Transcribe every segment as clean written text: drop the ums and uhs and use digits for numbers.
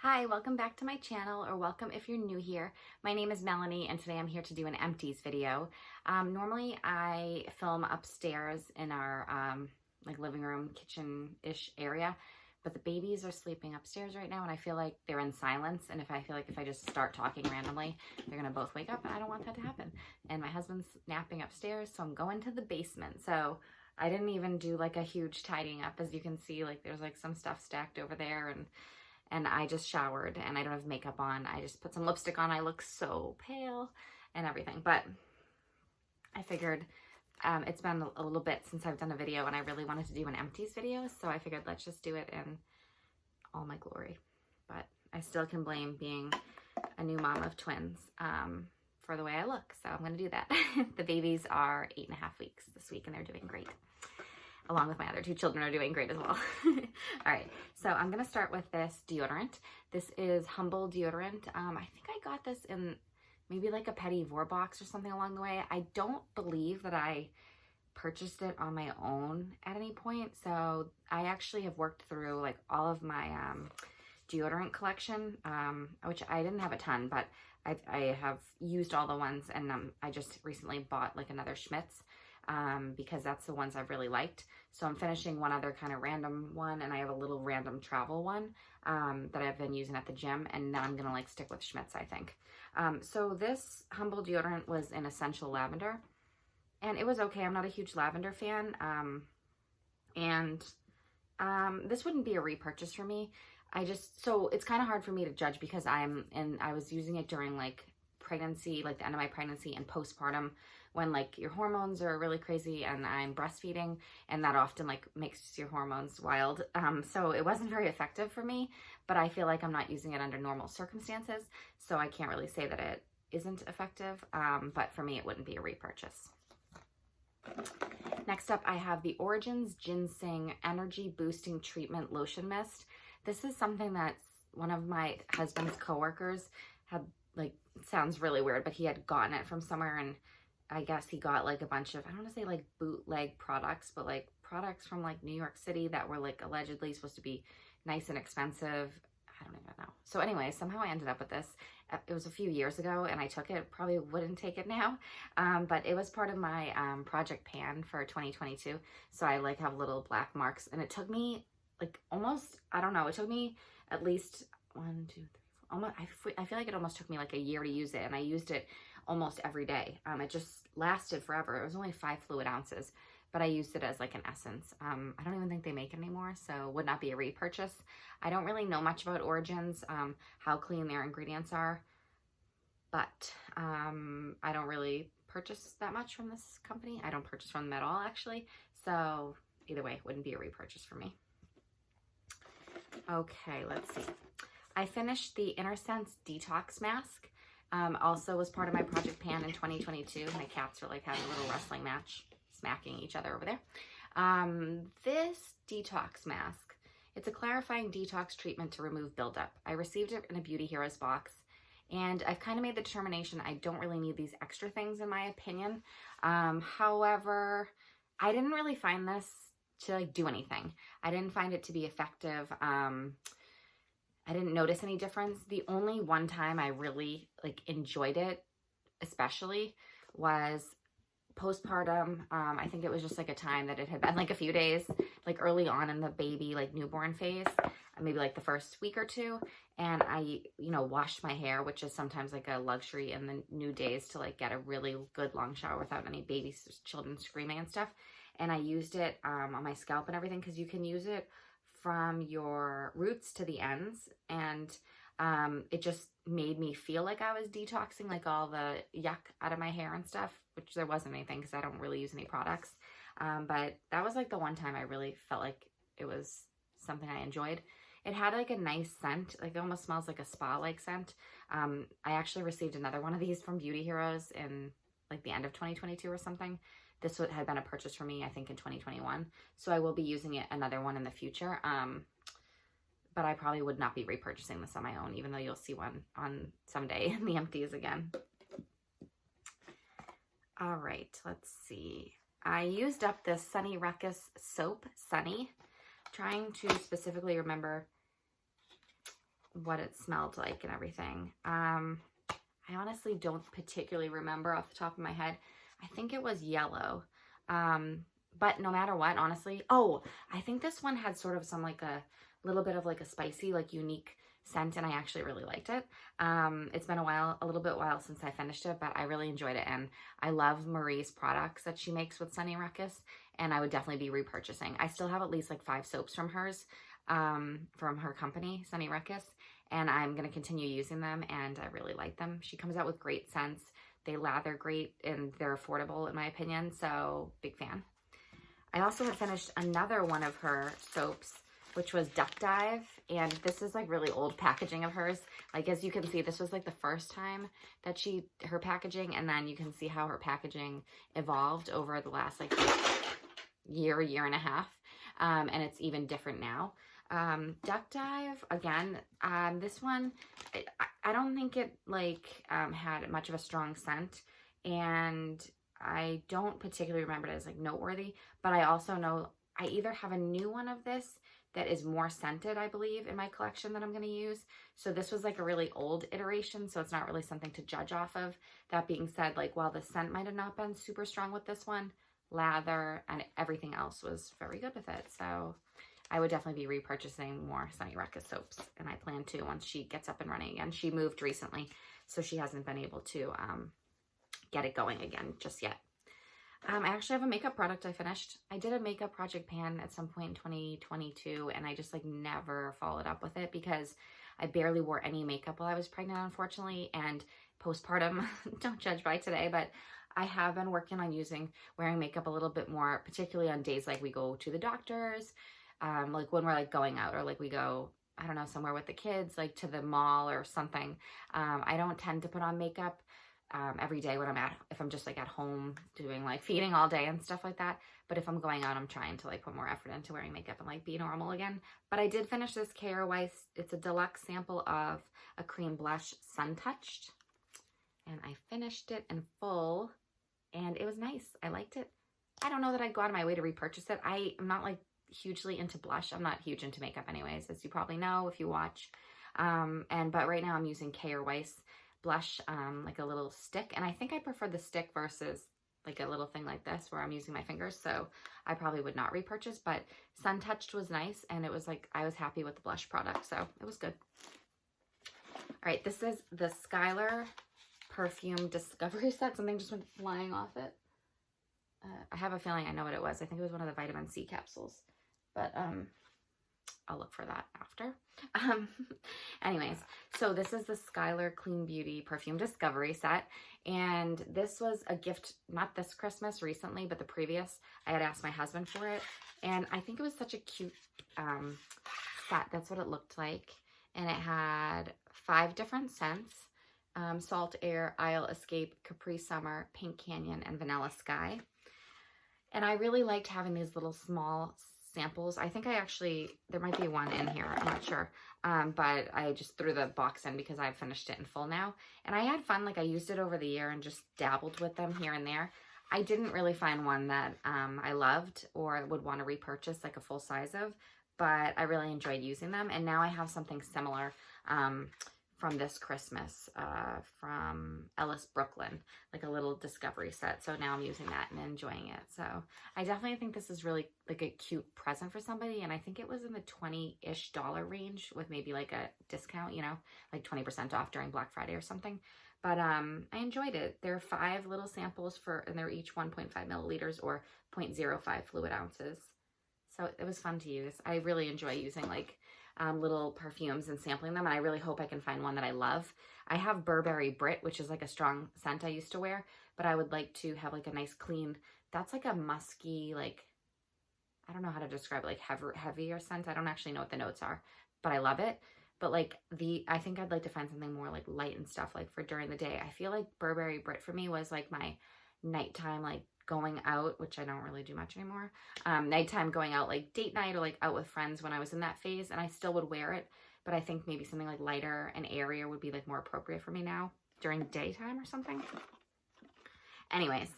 Hi, welcome back to my channel, or welcome if you're new here. My name is Melanie, and today I'm here to do an empties video. Normally I film upstairs in our like living room, kitchen-ish area, but the babies are sleeping upstairs right now, and I feel like they're in silence, and if I just start talking randomly, they're gonna both wake up, and I don't want that to happen. And my husband's napping upstairs, so I'm going to the basement. So I didn't even do like a huge tidying up. As you can see, like there's like some stuff stacked over there, and I just showered and I don't have makeup on. I just put some lipstick on. I look so pale and everything, but I figured it's been a little bit since I've done a video, and I really wanted to do an empties video, so I figured let's just do it in all my glory. But I still can blame being a new mom of twins for the way I look, so I'm gonna do that. The babies are 8.5 weeks this week, and they're doing great. Along with my other two children are doing great as well. All right, so I'm gonna start with this deodorant. This is Humble deodorant. I think I got this in maybe like a Petit Vor box or something along the way. I don't believe that I purchased it on my own at any point. So I actually have worked through like all of my deodorant collection, which I didn't have a ton, but I have used all the ones, and I just recently bought like another Schmidt's because that's the ones I've really liked. So I'm finishing one other kind of random one, and I have a little random travel one that I've been using at the gym, and then I'm gonna like stick with Schmidt's, I think. So this Humble deodorant was in Essential Lavender, and it was okay. I'm not a huge lavender fan, this wouldn't be a repurchase for me. So it's kind of hard for me to judge because I was using it during like pregnancy, like the end of my pregnancy and postpartum, when like your hormones are really crazy, and I'm breastfeeding, and that often like makes your hormones wild. So it wasn't very effective for me, but I feel like I'm not using it under normal circumstances, so I can't really say that it isn't effective, but for me it wouldn't be a repurchase. Next up, I have the Origins Ginseng Energy Boosting Treatment Lotion Mist. This is something that one of my husband's coworkers had, like, sounds really weird, but he had gotten it from somewhere, and I guess he got like a bunch of, I don't want to say like bootleg products, but like products from like New York City that were like allegedly supposed to be nice and expensive. I don't even know. So anyway, somehow I ended up with this. It was a few years ago, and I took it. Probably wouldn't take it now, but it was part of my Project Pan for 2022. So I like have little black marks, and it took me like almost, I don't know, it took me at least 1, 2, 3, 4, almost, I feel like it almost took me like a year to use it, and I used it almost every day. It just lasted forever. It was only 5 fluid ounces, but I used it as like an essence. I don't even think they make it anymore, so would not be a repurchase. I don't really know much about Origins, how clean their ingredients are, but I don't really purchase that much from this company. I don't purchase from them at all, actually. So either way, it wouldn't be a repurchase for me. Okay, let's see. I finished the Inner Sense Detox Mask. Also was part of my Project Pan in 2022. My cats are like having a little wrestling match, smacking each other over there. This detox mask, it's a clarifying detox treatment to remove buildup. I received it in a Beauty Heroes box, and I've kind of made the determination I don't really need these extra things, in my opinion. However, I didn't really find this to like do anything. I didn't find it to be effective. I didn't notice any difference. The only one time I really like enjoyed it, especially, was postpartum. I think it was just like a time that it had been like a few days, like early on in the baby, like newborn phase, maybe like the first week or two. And I, washed my hair, which is sometimes like a luxury in the new days to like get a really good long shower without any children screaming and stuff. And I used it on my scalp and everything, because you can use it from your roots to the ends, and it just made me feel like I was detoxing like all the yuck out of my hair and stuff, which there wasn't anything because I don't really use any products, but that was like the one time I really felt like it was something I enjoyed. It had like a nice scent, like it almost smells like a spa-like scent. I actually received another one of these from Beauty Heroes in like the end of 2022 or something. This had been a purchase for me, I think, in 2021. So I will be using it another one in the future. But I probably would not be repurchasing this on my own, even though you'll see one on someday in the Empties again. All right, let's see. I used up this Sunny Ruckus soap, Sunny, trying to specifically remember what it smelled like and everything. I honestly don't particularly remember off the top of my head. I think it was yellow. But no matter what, honestly. Oh, I think this one had sort of some like a little bit of like a spicy, like unique scent, and I actually really liked it. It's been a little bit while since I finished it, but I really enjoyed it. And I love Marie's products that she makes with Sunny Ruckus, and I would definitely be repurchasing. I still have at least like 5 soaps from hers, from her company, Sunny Ruckus, and I'm going to continue using them, and I really like them. She comes out with great scents. They lather great, and they're affordable in my opinion, so big fan. I also have finished another one of her soaps, which was Duck Dive, and this is like really old packaging of hers. Like, as you can see, this was like the first time that her packaging, and then you can see how her packaging evolved over the last like year and a half, and it's even different now. Duck Dive, again, this one, I don't think it like had much of a strong scent, and I don't particularly remember it as like noteworthy, but I also know I either have a new one of this that is more scented, I believe, in my collection that I'm going to use. So this was like a really old iteration, so it's not really something to judge off of. That being said, like, while the scent might have not been super strong with this one, lather and everything else was very good with it. So I would definitely be repurchasing more Sunny Ruckus soaps, and I plan to once she gets up and running again. She moved recently, so she hasn't been able to get it going again just yet. I actually have a makeup product I finished. I did a makeup project pan at some point in 2022, and I just like never followed up with it because I barely wore any makeup while I was pregnant, unfortunately, and postpartum. Don't judge by today, but I have been working on wearing makeup a little bit more, particularly on days like we go to the doctors, like when we're like going out, or like we go, I don't know, somewhere with the kids, like to the mall or something. I don't tend to put on makeup every day if I'm just like at home doing like feeding all day and stuff like that. But if I'm going out, I'm trying to like put more effort into wearing makeup and like be normal again. But I did finish this K.R. Weiss. It's a deluxe sample of a cream blush, Sun Touched. And I finished it in full, and it was nice. I liked it. I don't know that I'd go out of my way to repurchase it. I am not like hugely into blush. I'm not huge into makeup anyways, as you probably know if you watch. But right now I'm using K.R. Weiss blush, like a little stick, and I think I prefer the stick versus like a little thing like this where I'm using my fingers, so I probably would not repurchase. But Sun Touched was nice, and it was like I was happy with the blush product, so it was good. All right, this is the Skylar Perfume Discovery Set. Something just went flying off it. I have a feeling I know what it was. I think it was one of the vitamin C capsules, but I'll look for that after. Anyways, so this is the Skylar Clean Beauty Perfume Discovery Set, and this was a gift, not this Christmas recently, but the previous. I had asked my husband for it, and I think it was such a cute set. That's what it looked like, and it had 5 different scents: Salt Air, Isle Escape, Capri Summer, Pink Canyon, and Vanilla Sky. And I really liked having these little small samples. I think there might be one in here, I'm not sure, but I just threw the box in because I've finished it in full now, and I had fun. Like, I used it over the year and just dabbled with them here and there. I didn't really find one that I loved or would want to repurchase like a full size of, but I really enjoyed using them, and now I have something similar from this Christmas from Ellis Brooklyn, like a little discovery set. So now I'm using that and enjoying it. So I definitely think this is really like a cute present for somebody, and I think it was in the $20-ish range with maybe like a discount, you know, like 20% off during Black Friday or something. But I enjoyed it. There are 5 little samples and they're each 1.5 milliliters or 0.05 fluid ounces. So it was fun to use. I really enjoy using like little perfumes and sampling them, and I really hope I can find one that I love. I have Burberry Brit, which is like a strong scent I used to wear, but I would like to have like a nice clean, that's like a musky, like, I don't know how to describe it, like heavier scent. I don't actually know what the notes are, but I love it. But like I think I'd like to find something more like light and stuff like for during the day. I feel like Burberry Brit for me was like my nighttime, like going out, which I don't really do much anymore. Nighttime going out, like date night or like out with friends when I was in that phase, and I still would wear it, but I think maybe something like lighter and airier would be like more appropriate for me now during daytime or something. Anyways,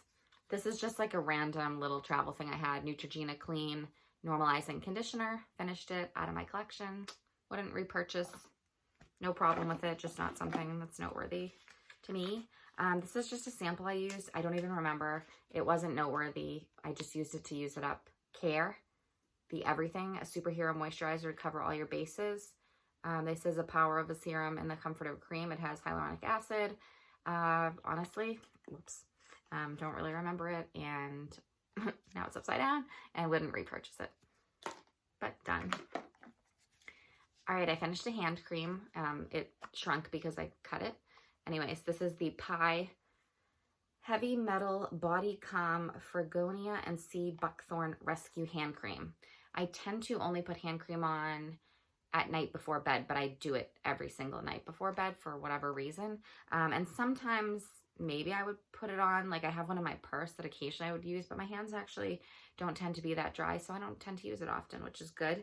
this is just like a random little travel thing I had. Neutrogena Clean Normalizing Conditioner. Finished it out of my collection. Wouldn't repurchase. No problem with it, just not something that's noteworthy to me. This is just a sample I used. I don't even remember. It wasn't noteworthy. I just used it to use it up. Care, the Everything, a superhero moisturizer to cover all your bases. This is the power of a serum and the comfort of a cream. It has hyaluronic acid. Honestly, whoops, don't really remember it, and now it's upside down, and wouldn't repurchase it. But done. All right, I finished a hand cream. It shrunk because I cut it. Anyways, this is the Pie Heavy Metal Body Calm Fregonia and Sea Buckthorn Rescue Hand Cream. I tend to only put hand cream on at night before bed, but I do it every single night before bed for whatever reason. And sometimes maybe I would put it on, like I have one in my purse that occasionally I would use, but my hands actually don't tend to be that dry, so I don't tend to use it often, which is good.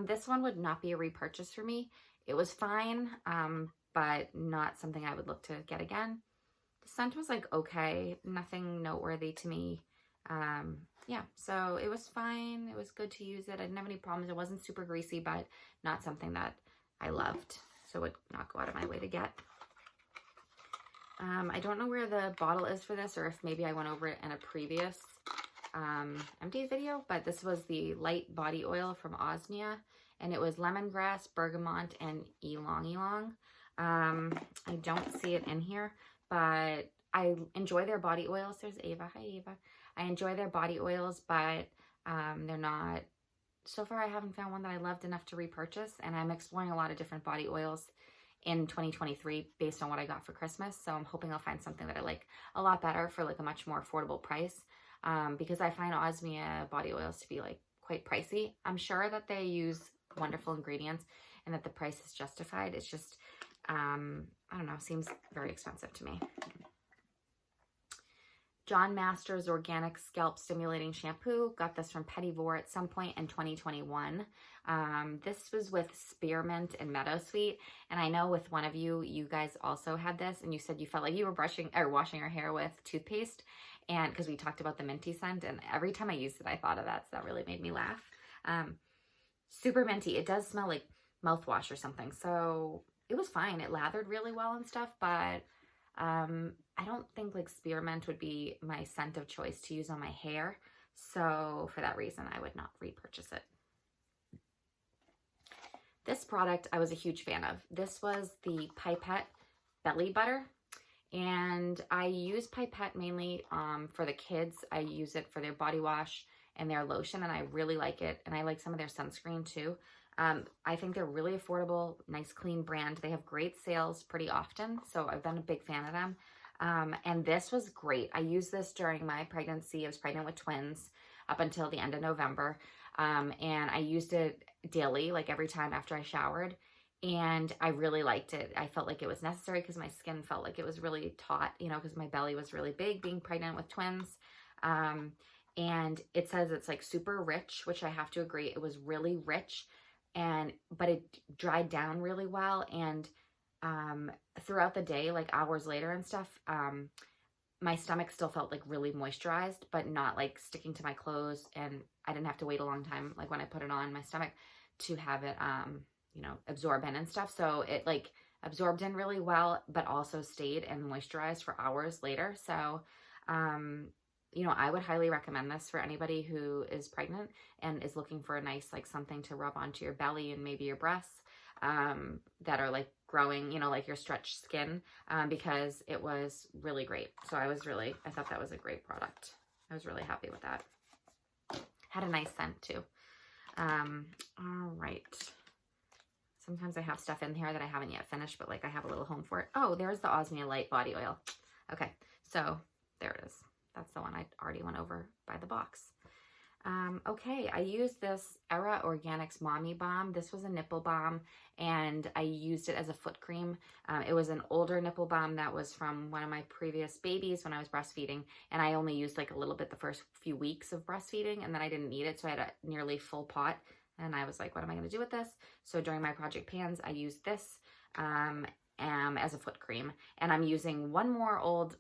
This one would not be a repurchase for me. It was fine, but not something I would look to get again. The scent was like okay, nothing noteworthy to me. Yeah, so it was fine. It was good to use it. I didn't have any problems. It wasn't super greasy, but not something that I loved, so would not go out of my way to get. I don't know where the bottle is for this, or if maybe I went over it in a previous Empties video, but this was the light body oil from Osmia, and it was lemongrass, bergamot, and ylang ylang. I don't see it in here, but I enjoy their body oils. There's Ava. Hi, Ava. I enjoy their body oils, but they're not, so far I haven't found one that I loved enough to repurchase, and I'm exploring a lot of different body oils in 2023 based on what I got for Christmas, so I'm hoping I'll find something that I like a lot better for like a much more affordable price, because I find Osmia body oils to be like quite pricey. I'm sure that they use wonderful ingredients and that the price is justified. It's just, I don't know, seems very expensive to me. John Masters Organic Scalp Stimulating Shampoo. Got this from Petit Vour at some point in 2021. This was with spearmint and meadowsweet. And I know with one of you, you guys also had this, and you said you felt like you were brushing or washing your hair with toothpaste. And because we talked about the minty scent, and every time I used it, I thought of that. So that really made me laugh. Super minty. It does smell like mouthwash or something. So it was fine. It lathered really well and stuff, but I don't think like spearmint would be my scent of choice to use on my hair. So for that reason, I would not repurchase it. This product I was a huge fan of. This was the Pipette Belly Butter. And I use Pipette mainly for the kids. I use it for their body wash and their lotion, and I really like it. And I like some of their sunscreen too. I think they're really affordable, nice, clean brand. They have great sales pretty often, so I've been a big fan of them. And this was great. I used this during my pregnancy. I was pregnant with twins up until the end of November. And I used it daily, like every time after I showered. And I really liked it. I felt like it was necessary because my skin felt like it was really taut, you know, because my belly was really big being pregnant with twins. And it says it's like super rich, which I have to agree. It was really rich. But it dried down really well, and throughout the day, like hours later and stuff, my stomach still felt like really moisturized, but not like sticking to my clothes, and I didn't have to wait a long time, like when I put it on my stomach, to have it you know, absorb in and stuff. So it like absorbed in really well, but also stayed and moisturized for hours later. So you know, I would highly recommend this for anybody who is pregnant and is looking for a nice, like something to rub onto your belly and maybe your breasts that are like growing, you know, like your stretched skin, because it was really great. So I thought that was a great product. I was really happy with that. Had a nice scent too. All right. Sometimes I have stuff in here that I haven't yet finished, but like I have a little home for it. Oh, there's the Osmia Light Body Oil. Okay, so there it is. That's the one I already went over by the box. Okay, I used this Era Organics Mommy Balm. This was a nipple balm, and I used it as a foot cream. It was an older nipple balm that was from one of my previous babies when I was breastfeeding, and I only used like a little bit the first few weeks of breastfeeding, and then I didn't need it, so I had a nearly full pot, and I was like, what am I going to do with this? So during my Project Pans, I used this as a foot cream, and I'm using one more old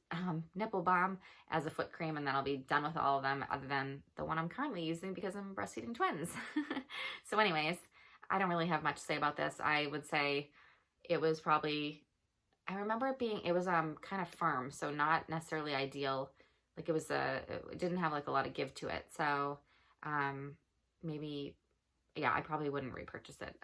nipple balm as a foot cream, and then I'll be done with all of them other than the one I'm currently using because I'm breastfeeding twins. So anyways, I don't really have much to say about this. I would say it was probably, I remember it was kind of firm, so not necessarily ideal. Like it didn't have like a lot of give to it. So maybe, yeah, I probably wouldn't repurchase it.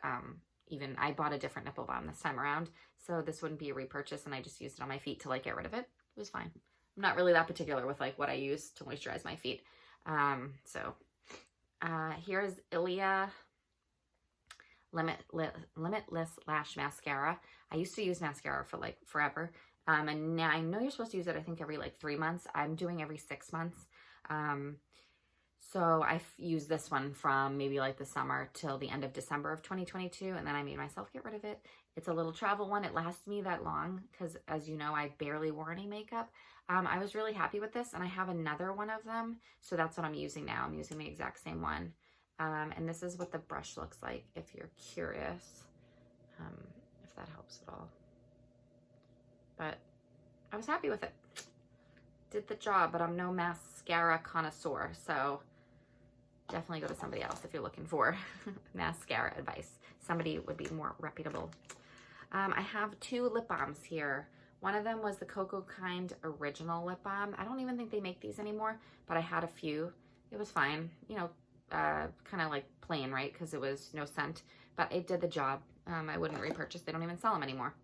Even I bought a different nipple balm this time around, so this wouldn't be a repurchase, and I just used it on my feet to like get rid of it. It was fine. I'm not really that particular with like what I use to moisturize my feet. Here's Ilia Limitless Lash Mascara. I used to use mascara for like forever. And now I know you're supposed to use it, I think, every like 3 months. I'm doing every 6 months. So I've used this one from maybe like the summer till the end of December of 2022. And then I made myself get rid of it. It's a little travel one. It lasts me that long because, as you know, I barely wore any makeup. I was really happy with this, and I have another one of them. So that's what I'm using now. I'm using the exact same one. And this is what the brush looks like if you're curious, if that helps at all. But I was happy with it. Did the job, but I'm no mascara connoisseur, so definitely go to somebody else if you're looking for mascara advice. Somebody would be more reputable. I have 2 lip balms here. One of them was the Cocoa Kind Original Lip Balm. I don't even think they make these anymore, but I had a few. It was fine, you know, kind of like plain, right? Because it was no scent, but it did the job. I wouldn't repurchase. They don't even sell them anymore.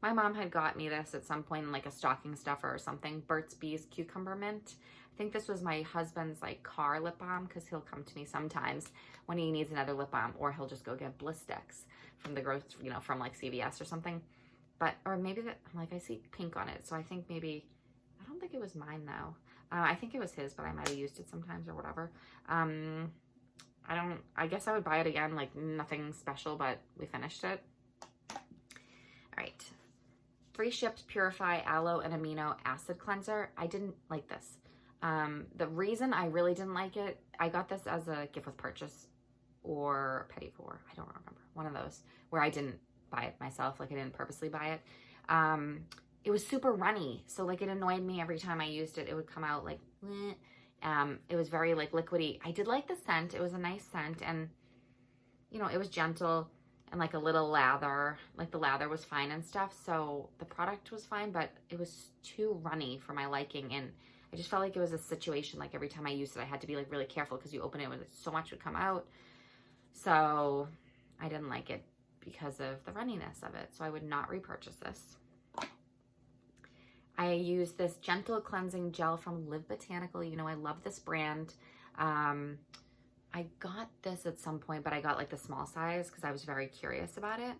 My mom had got me this at some point in like a stocking stuffer or something. Burt's Bees Cucumber Mint. I think this was my husband's like car lip balm, because he'll come to me sometimes when he needs another lip balm, or he'll just go get Bliss Sticks from the you know, from like CVS or something. But, or maybe that, like, I see pink on it, so I think maybe, I don't think it was mine though. I think it was his, but I might have used it sometimes or whatever. I guess I would buy it again, like nothing special, but we finished it. All right. 3 Ships Purify Aloe and Amino Acid Cleanser. I didn't like this. The reason I really didn't like it, I got this as a gift with purchase or Petit Four. I don't remember. One of those where I didn't buy it myself. Like I didn't purposely buy it. It was super runny. So like it annoyed me every time I used it. It would come out like, bleh. It was very like liquidy. I did like the scent. It was a nice scent, and you know, it was gentle and like a little lather. Like the lather was fine and stuff. So the product was fine, but it was too runny for my liking. And I just felt like it was a situation, like every time I used it, I had to be like really careful because you open it and so much would come out. So I didn't like it because of the runniness of it. So I would not repurchase this. I use this gentle cleansing gel from Live Botanical. You know, I love this brand. I got this at some point, but I got like the small size because I was very curious about it.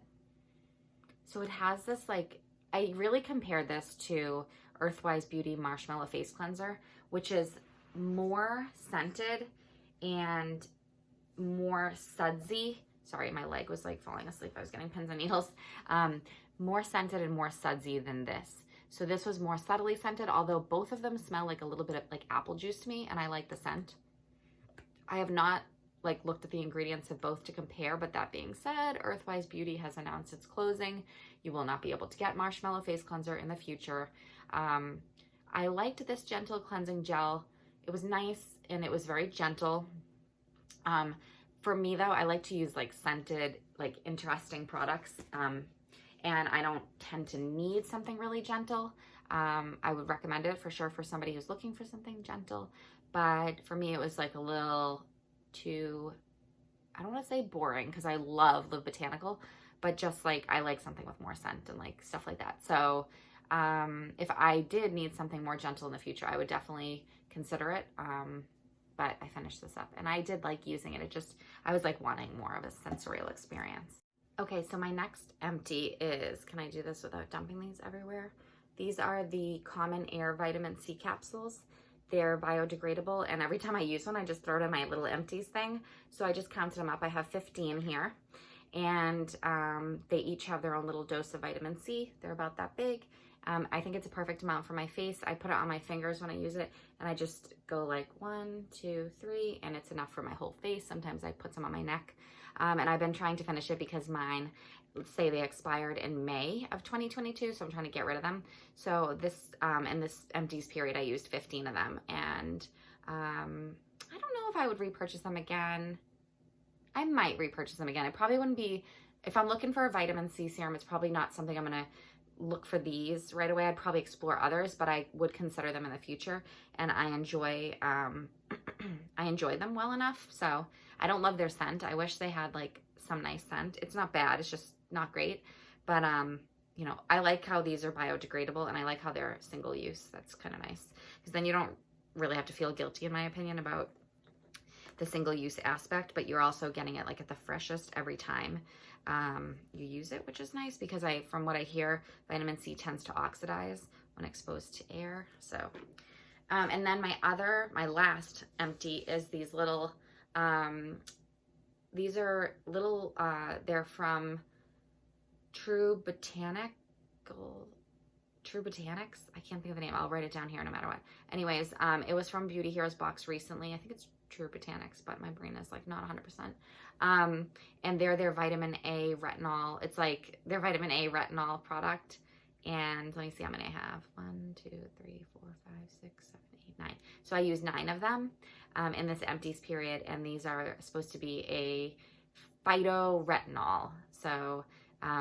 So it has this like, I really compared this to Earthwise Beauty Marshmallow Face Cleanser, which is more scented and more sudsy. Sorry, my leg was like falling asleep. I was getting pins and needles. More scented and more sudsy than this. So this was more subtly scented, although both of them smell like a little bit of like apple juice to me, and I like the scent. I have not like looked at the ingredients of both to compare, but that being said, Earthwise Beauty has announced its closing. You will not be able to get Marshmallow Face Cleanser in the future. I liked this gentle cleansing gel. It was nice and it was very gentle. For me though, I like to use like scented, like interesting products. And I don't tend to need something really gentle. I would recommend it for sure for somebody who's looking for something gentle. But for me, it was like a little too, I don't want to say boring because I love Live Botanical, but just like I like something with more scent and like stuff like that. So if I did need something more gentle in the future, I would definitely consider it. But I finished this up and I did like using it. I was like wanting more of a sensorial experience. Okay, so my next empty is, can I do this without dumping these everywhere? These are the Common Air Vitamin C capsules. They're biodegradable, and every time I use one, I just throw it in my little empties thing. So I just counted them up. I have 15 here, and they each have their own little dose of vitamin C. They're about that big. I think it's a perfect amount for my face. I put it on my fingers when I use it, and I just go like 1, 2, 3, and it's enough for my whole face. Sometimes I put some on my neck, and I've been trying to finish it because mine, let's say they expired in May of 2022, so I'm trying to get rid of them. So this, in this empties period, I used 15 of them, and I don't know if I would repurchase them again. I might repurchase them again. It probably wouldn't be if I'm looking for a vitamin C serum, it's probably not something I'm going to look for these right away. I'd probably explore others, but I would consider them in the future. And I enjoy, I enjoy them well enough. So I don't love their scent. I wish they had like some nice scent. It's not bad. It's just not great. But, you know, I like how these are biodegradable, and I like how they're single use. That's kind of nice, because then you don't really have to feel guilty, in my opinion, about the single use aspect, but you're also getting it like at the freshest every time you use it, which is nice, because from what I hear, vitamin C tends to oxidize when exposed to air. So, and then my last empty is these little, these are little, they're from True Botanics. I can't think of the name. I'll write it down here no matter what. Anyways, it was from Beauty Heroes box recently. I think it's True Botanics, but my brain is like not 100%. And they're their vitamin A retinol. It's like their vitamin A retinol product. And let me see how many I have. 1, 2, 3, 4, 5, 6, 7, 8, 9. So I use 9 of them in this empties period. And these are supposed to be a phytoretinol. So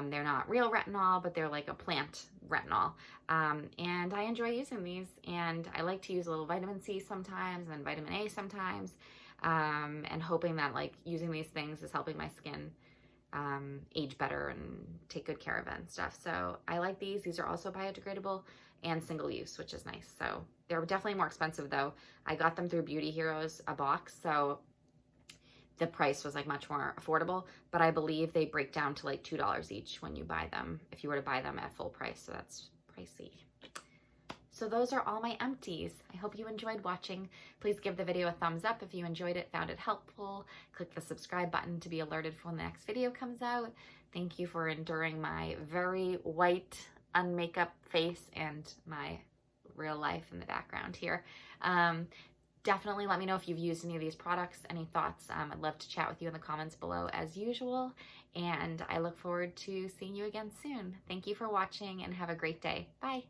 they're not real retinol, but they're like a plant retinol. And I enjoy using these, and I like to use a little vitamin C sometimes, and then vitamin A sometimes, and hoping that like using these things is helping my skin age better and take good care of it and stuff. So I like these. These are also biodegradable and single use, which is nice. So they're definitely more expensive though. I got them through Beauty Heroes, a box, so the price was like much more affordable, but I believe they break down to like $2 each when you buy them, if you were to buy them at full price. So that's pricey. So those are all my empties. I hope you enjoyed watching. Please give the video a thumbs up if you enjoyed it, found it helpful. Click the subscribe button to be alerted for when the next video comes out. Thank you for enduring my very white, unmakeup face and my real life in the background here. Definitely let me know if you've used any of these products, any thoughts. I'd love to chat with you in the comments below as usual, and I look forward to seeing you again soon. Thank you for watching, and have a great day. Bye.